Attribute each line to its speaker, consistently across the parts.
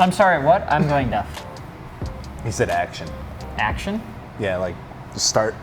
Speaker 1: I'm sorry, what? I'm going deaf.
Speaker 2: He said action.
Speaker 1: Action?
Speaker 2: Yeah, like start.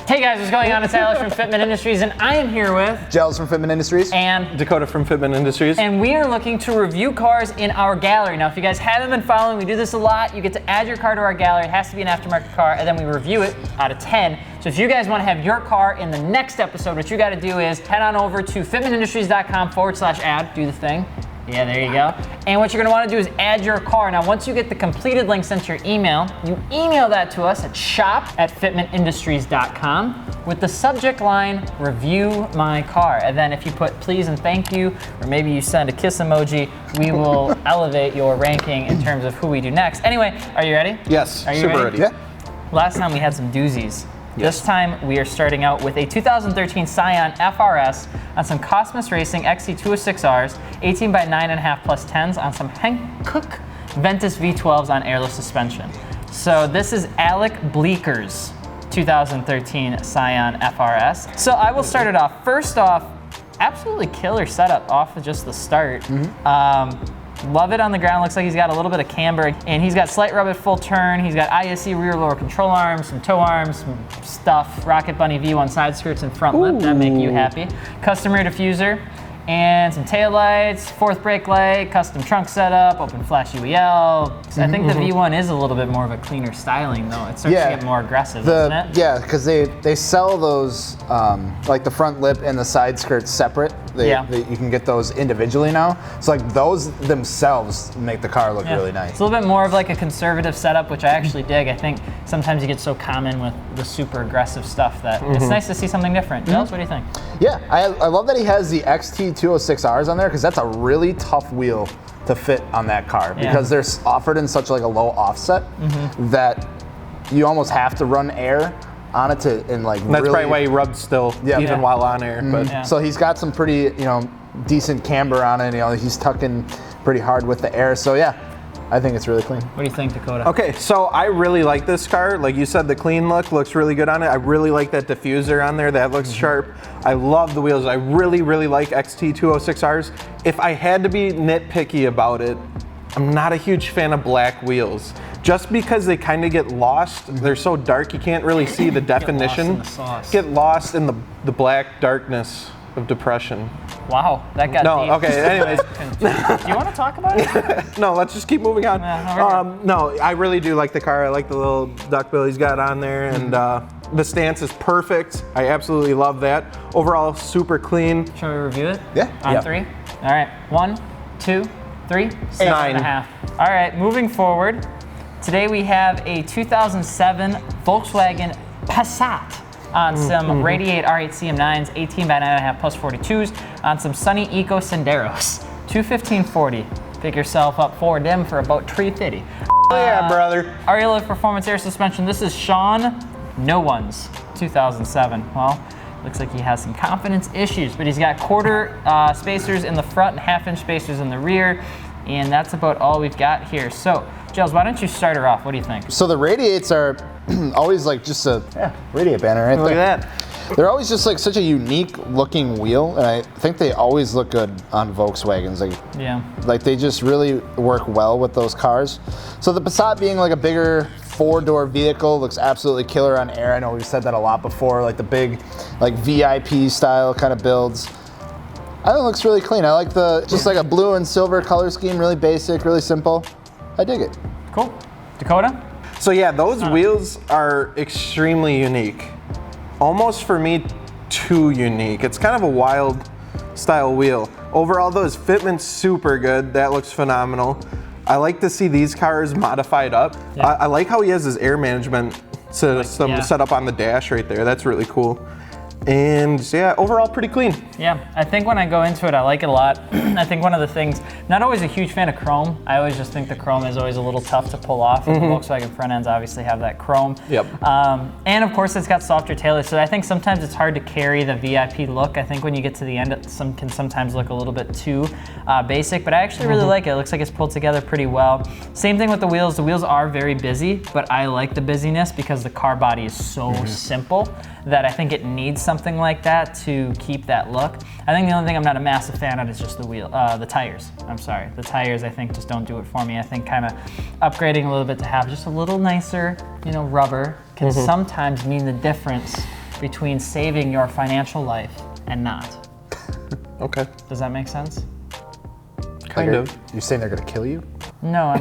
Speaker 1: Hey guys, what's going on? It's Alex from Fitment Industries, and I am here with
Speaker 2: Gels from Fitment Industries.
Speaker 1: and
Speaker 3: Dakota from Fitment Industries.
Speaker 1: and we are looking to review cars in our gallery. Now, if you guys haven't been following, we do this a lot. You get to add your car to our gallery. It has to be an aftermarket car, and then we review it out of 10. So if you guys want to have your car in the next episode, what you got to do is head on over to fitmentindustries.com/ad, do the thing. Yeah, there you go. And what you're gonna wanna do is add your car. Now, once you get the completed link sent to your email, you email that to us at shop@fitmentindustries.com with the subject line, review my car. And then if you put please and thank you, or maybe you send a kiss emoji, we will elevate your ranking in terms of who we do next. Anyway, are you ready?
Speaker 3: Yes,
Speaker 1: Are you
Speaker 3: super
Speaker 1: ready?
Speaker 3: ready.
Speaker 2: Yeah.
Speaker 1: Last time we had some doozies. This time we are starting out with a 2013 Scion FRS on some Cosmos Racing XT206Rs, 18 by 9.5 plus 10s on some Hankook Ventus V12s on airless suspension. So this is Alec Bleaker's 2013 Scion FRS. So I will start it off. First off, absolutely killer setup off of just the start. Love it on the ground. Looks like he's got a little bit of camber, and he's got slight rub at full turn. He's got ISE rear lower control arms, some tow arms, some stuff. Rocket Bunny V1 side skirts and front lip. That make you happy. Custom rear diffuser and some tail lights, fourth brake light, custom trunk setup, open flash UEL. So I think the V1 is a little bit more of a cleaner styling though. It starts to get more aggressive, doesn't it?
Speaker 2: Yeah, because they sell those like the front lip and the side skirts separate. You can get those individually now. So like those themselves make the car look really nice.
Speaker 1: It's a little bit more of like a conservative setup, which I actually dig. I think sometimes you get so common with the super aggressive stuff that it's nice to see something different. Giles, what do you think?
Speaker 2: Yeah, I love that he has the XT206Rs on there because that's a really tough wheel to fit on that car because they're offered in such like a low offset that you almost have to run air on it to and like
Speaker 3: That's probably why he rubs still even while on air. But
Speaker 2: so he's got some pretty decent camber on it. He's tucking pretty hard with the air. So yeah, I think it's really clean.
Speaker 1: What do you think, Dakota?
Speaker 3: Okay, so I really like this car. Like you said, the clean look looks really good on it. I really like that diffuser on there. That looks sharp. I love the wheels. I really, really like XT206Rs. If I had to be nitpicky about it, I'm not a huge fan of black wheels. Just because they kind of get lost. They're so dark, you can't really see the definition. Get lost in the black darkness of depression.
Speaker 1: Wow, that got deep.
Speaker 3: Okay, anyways.
Speaker 1: Do you want to talk about it?
Speaker 3: No, let's just keep moving on. No, I really do like the car. I like the little duckbill he's got on there, and the stance is perfect. I absolutely love that. Overall, super clean.
Speaker 1: Shall we review it?
Speaker 2: Yeah.
Speaker 1: On 3? All right, 1, 2, 3, 7.5. All right, moving forward. Today we have a 2007 Volkswagen Passat on some Radiate R8 CM9s, 18 by 9.5 plus 42s, on some Sunny Eco Senderos, 215/40. Pick yourself up for them for about $350.
Speaker 3: Yeah, brother.
Speaker 1: RELO Performance Air Suspension. This is Sean No One's 2007. Well, looks like he has some confidence issues, but he's got quarter spacers in the front and half-inch spacers in the rear, and that's about all we've got here. So, Giles, why don't you start her off? What do you think?
Speaker 2: So the Radiates are always like just a Radiate banner right there.
Speaker 3: Look at that.
Speaker 2: They're always just like such a unique looking wheel, and I think they always look good on Volkswagens. Like they just really work well with those cars. So the Passat being like a bigger four-door vehicle looks absolutely killer on air. I know we've said that a lot before, like the big like VIP style kind of builds. I think it looks really clean. I like the just like a blue and silver color scheme, really basic, really simple. I dig it.
Speaker 1: Cool. Dakota?
Speaker 3: So yeah, those wheels are extremely unique. Almost for me, too unique. It's kind of a wild style wheel. Overall though, his fitment's super good. That looks phenomenal. I like to see these cars modified up. I like how he has his air management set up on the dash right there. That's really cool. And yeah, overall pretty clean.
Speaker 1: Yeah, I think when I go into it, I like it a lot. I think one of the things, not always a huge fan of chrome. I always just think the chrome is always a little tough to pull off. And the Volkswagen front ends obviously have that chrome.
Speaker 3: Yep.
Speaker 1: And of course it's got softer tailors, so I think sometimes it's hard to carry the VIP look. I think when you get to the end, it can sometimes look a little bit too basic, but I actually really like it. It looks like it's pulled together pretty well. Same thing with the wheels. The wheels are very busy, but I like the busyness because the car body is so simple that I think it needs something like that to keep that look. I think the only thing I'm not a massive fan of is just the tires. I'm sorry, the tires I think just don't do it for me. I think kind of upgrading a little bit to have just a little nicer, rubber can sometimes mean the difference between saving your financial life and not.
Speaker 3: Okay.
Speaker 1: Does that make sense?
Speaker 3: Kind of.
Speaker 2: You saying they're gonna kill you?
Speaker 1: No,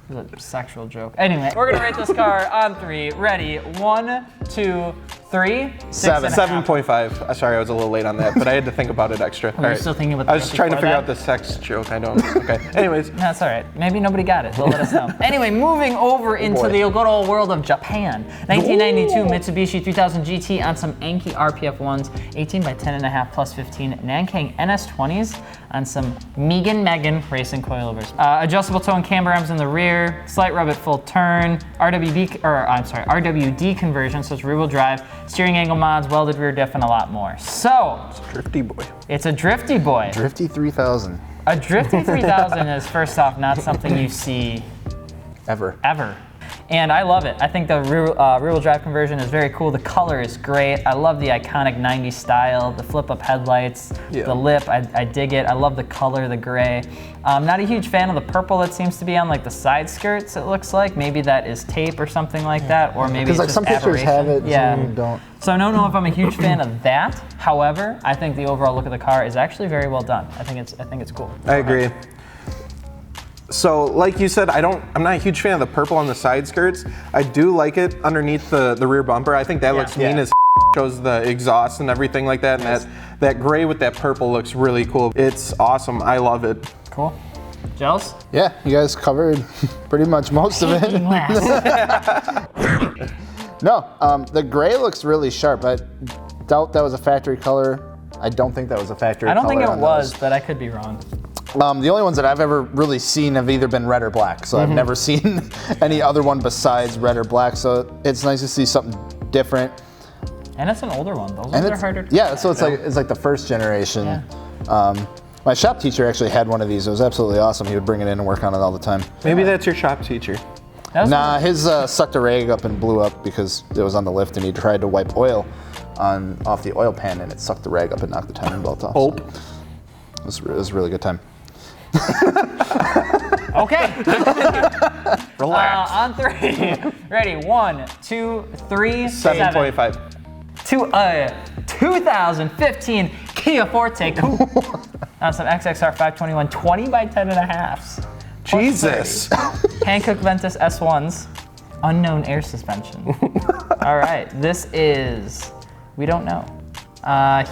Speaker 1: it's a sexual joke. Anyway, we're gonna rate this car on 3. Ready? 1, 2, 3.
Speaker 3: 7.5. Sorry, I was a little late on that, but I had to think about it extra.
Speaker 1: Were you still thinking about the
Speaker 3: I was trying to figure out the sex joke. I don't. Okay. Anyways.
Speaker 1: That's all right. Maybe nobody got it. They'll let us know. Anyway, moving over into the good old world of Japan. 1992 Mitsubishi 3000 GT on some Anki RPF 1s, 18 by 10.5 plus 15 Nankang NS20s on some Megan racing coilovers. Adjustable toe and camber arms in the rear, slight rub at full turn, RWD conversion, so it's rear-wheel drive, steering angle mods, welded rear diff, and a lot more. So,
Speaker 3: it's a drifty boy.
Speaker 1: It's a drifty boy.
Speaker 2: Drifty 3000.
Speaker 1: A drifty 3000 is, first off, not something you see
Speaker 2: ever.
Speaker 1: And I love it. I think the rear-wheel drive conversion is very cool. The color is great. I love the iconic 90s style, the flip-up headlights, the lip, I dig it. I love the color, the gray. I'm not a huge fan of the purple that seems to be on like the side skirts, it looks like. Maybe that is tape or something like that, or maybe it's
Speaker 2: like
Speaker 1: just
Speaker 2: some pictures
Speaker 1: aberration.
Speaker 2: have it, some don't.
Speaker 1: So I don't know if I'm a huge fan of that. However, I think the overall look of the car is actually very well done. I think it's cool.
Speaker 3: I agree. So, like you said, I'm not a huge fan of the purple on the side skirts. I do like it underneath the rear bumper. I think that looks mean as shows the exhaust and everything like that. And that gray with that purple looks really cool. It's awesome. I love it.
Speaker 1: Cool. Gels?
Speaker 2: Yeah, you guys covered pretty much most of it. No, the gray looks really sharp. I doubt that was a factory color. I don't think that was a factory color.
Speaker 1: I don't think it was, but I could be wrong.
Speaker 2: The only ones that I've ever really seen have either been red or black, so I've never seen any other one besides red or black, so it's nice to see something different.
Speaker 1: And it's an older one. Those ones are harder to
Speaker 2: Yeah, so it's like the first generation. Yeah. My shop teacher actually had one of these. It was absolutely awesome. He would bring it in and work on it all the time.
Speaker 3: Maybe that's your shop teacher.
Speaker 2: Nah, his sucked a rag up and blew up because it was on the lift and he tried to wipe oil off the oil pan and it sucked the rag up and knocked the timing belt off.
Speaker 3: Oh.
Speaker 2: So it was a really good time.
Speaker 1: Okay.
Speaker 3: Relax.
Speaker 1: On 3. Ready? 1, 2, 3.
Speaker 3: 7.5.
Speaker 1: 2015 Kia Forte Coupe. On some XXR 521 20 by 10.5s.
Speaker 3: Jesus.
Speaker 1: Hankook Ventus S1s. Unknown air suspension. All right. This is, we don't know.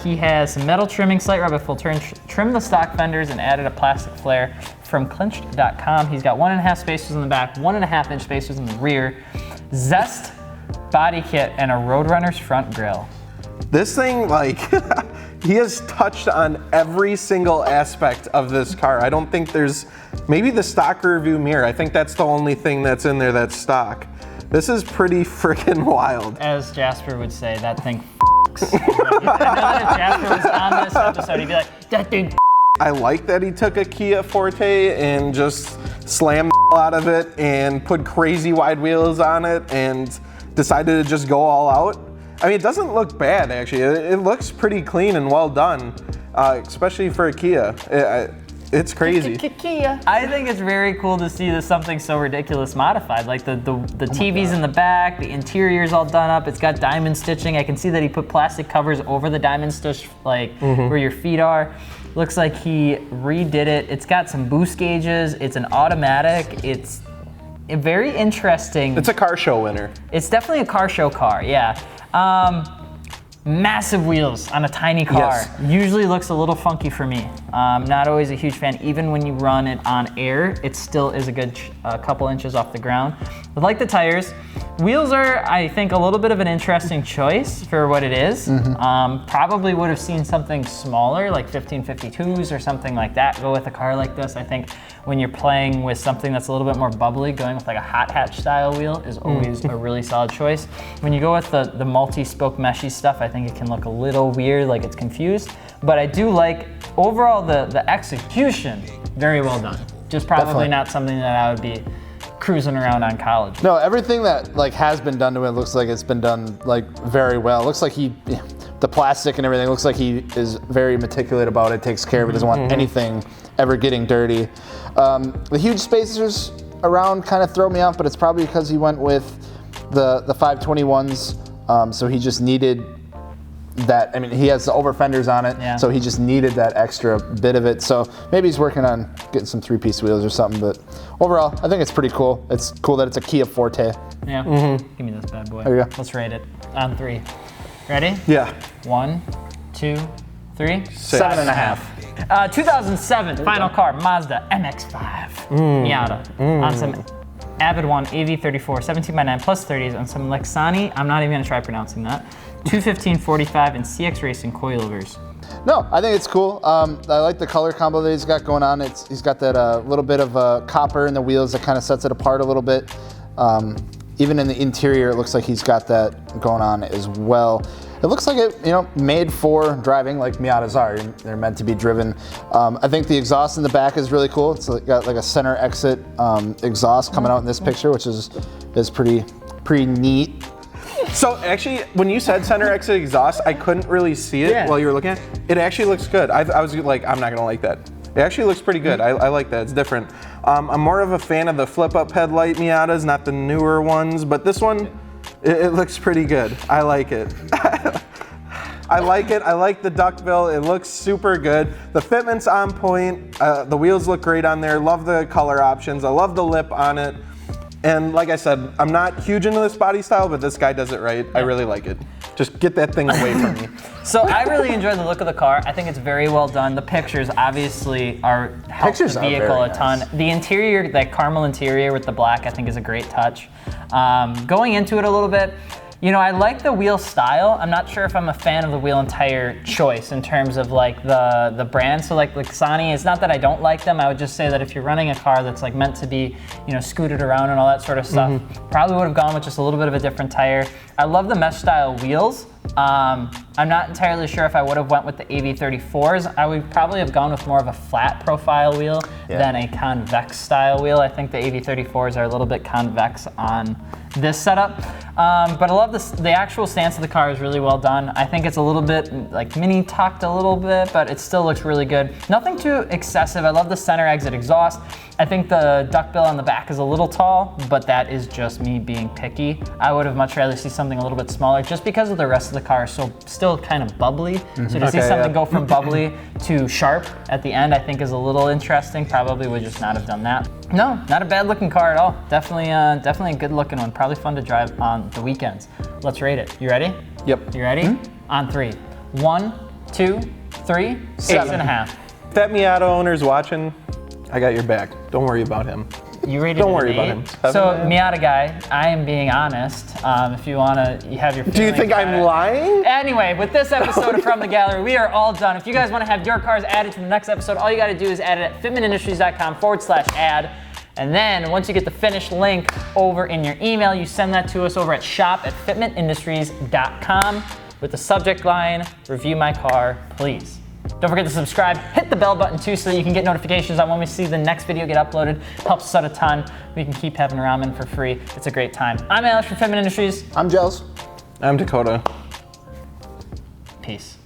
Speaker 1: He has some metal trimming, slight rub at full turn, trimmed the stock fenders and added a plastic flare from clinched.com. He's got 1.5 spacers in the back, 1.5 inch spacers in the rear, Zest body kit, and a Roadrunner's front grille.
Speaker 3: This thing, like, he has touched on every single aspect of this car. I don't think there's, maybe the stock rear view mirror. I think that's the only thing that's in there that's stock. This is pretty freaking wild.
Speaker 1: As Jasper would say, that thing I know that if Jasper was on this episode, he'd be like, that thing.
Speaker 3: I like that he took a Kia Forte and just slammed the out of it and put crazy wide wheels on it and decided to just go all out. I mean, it doesn't look bad, actually. It looks pretty clean and well done, especially for a Kia. It's crazy.
Speaker 1: I think it's very cool to see something so ridiculous modified. Like the TV's in the back, the interior's all done up. It's got diamond stitching. I can see that he put plastic covers over the diamond stitch, like where your feet are. Looks like he redid it. It's got some boost gauges. It's an automatic. It's a very interesting.
Speaker 3: It's a car show winner.
Speaker 1: It's definitely a car show car, yeah. Massive wheels on a tiny car.
Speaker 3: Yes.
Speaker 1: Usually looks a little funky for me. Not always a huge fan. Even when you run it on air, it still is a good couple inches off the ground. But like the tires, wheels are, I think, a little bit of an interesting choice for what it is. Probably would have seen something smaller, like 1552s or something like that, go with a car like this. I think when you're playing with something that's a little bit more bubbly, going with like a hot hatch style wheel is always a really solid choice. When you go with the multi-spoke meshy stuff, I think it can look a little weird, like it's confused. But I do like, overall, the execution, very well done. Just probably not something that I would be cruising around on college.
Speaker 2: No, everything that like has been done to it looks like it's been done like very well. It looks like he the plastic and everything. It looks like he is very meticulous about it, takes care of it, doesn't want anything ever getting dirty. The huge spacers around kind of throw me off, but it's probably because he went with the 521s, so he just needed that. I mean, he has the over fenders on it, so he just needed that extra bit of it. So maybe he's working on getting some 3-piece wheels or something, but overall, I think it's pretty cool. It's cool that it's a Kia Forte.
Speaker 1: Yeah, give me this bad boy.
Speaker 2: There you go.
Speaker 1: Let's rate it on 3. Ready?
Speaker 3: Yeah.
Speaker 1: 1, 2, 3.
Speaker 2: 7.5.
Speaker 1: 2007 final car, Mazda MX-5 Miata on some Avid One AV34 17x9 plus 30s on some Lexani. I'm not even gonna try pronouncing that. 215/45 and CX Racing coilovers.
Speaker 2: No, I think it's cool. I like the color combo that he's got going on. He's got that little bit of copper in the wheels that kind of sets it apart a little bit. Even in the interior, it looks like he's got that going on as well. It looks like it, made for driving like Miatas are. They're meant to be driven. I think the exhaust in the back is really cool. It's got like a center exit exhaust coming out in this picture, which is pretty neat.
Speaker 3: So actually, when you said center exit exhaust, I couldn't really see it while you were looking at it. It actually looks good. I was like, I'm not gonna like that. It actually looks pretty good. I like that, it's different. I'm more of a fan of the flip-up headlight Miatas, not the newer ones, but this one, it looks pretty good. I like it. I like it. I like the duckbill. It looks super good. The fitment's on point. The wheels look great on there. Love the color options. I love the lip on it. And like I said, I'm not huge into this body style, but this guy does it right. I really like it. Just get that thing away from me.
Speaker 1: So I really enjoy the look of the car. I think it's very well done. The pictures obviously help the vehicle a ton. Nice. The interior, that caramel interior with the black, I think is a great touch. Going into it a little bit, I like the wheel style. I'm not sure if I'm a fan of the wheel and tire choice in terms of like the brand. So like Lexani, it's not that I don't like them. I would just say that if you're running a car that's like meant to be, scooted around and all that sort of stuff, probably would have gone with just a little bit of a different tire. I love the mesh style wheels. I'm not entirely sure if I would have went with the AV34s. I would probably have gone with more of a flat profile wheel than a convex style wheel. I think the AV34s are a little bit convex on this setup. But I love the actual stance of the car is really well done. I think it's a little bit like mini tucked a little bit, but it still looks really good. Nothing too excessive. I love the center exit exhaust. I think the duckbill on the back is a little tall, but that is just me being picky. I would have much rather see something a little bit smaller just because of the rest of the car is still kind of bubbly. So to see something go from bubbly to sharp at the end, I think is a little interesting. Probably would just not have done that. No, not a bad looking car at all. Definitely a good looking one. Probably fun to drive on the weekends. Let's rate it. You ready?
Speaker 3: Yep.
Speaker 1: You ready? On 3. 1, 2, 3, 8.5.
Speaker 3: If that Miata owner's watching, I got your back. Don't worry about him.
Speaker 1: You rated
Speaker 3: Don't
Speaker 1: it
Speaker 3: worry
Speaker 1: an 8.
Speaker 3: about him.
Speaker 1: So Miata guy, I am being honest. If you want to have your feelings.
Speaker 3: Do you think I'm lying?
Speaker 1: Anyway, with this episode of From the Gallery, we are all done. If you guys want to have your cars added to the next episode, all you got to do is add it at fitmentindustries.com/add. And then once you get the finished link over in your email, you send that to us over at shop@fitmentindustries.com with the subject line, review my car, please. Don't forget to subscribe, hit the bell button too so that you can get notifications on when we see the next video get uploaded. Helps us out a ton. We can keep having ramen for free. It's a great time. I'm Alex from Fitment Industries.
Speaker 2: I'm Jels.
Speaker 3: I'm Dakota.
Speaker 1: Peace.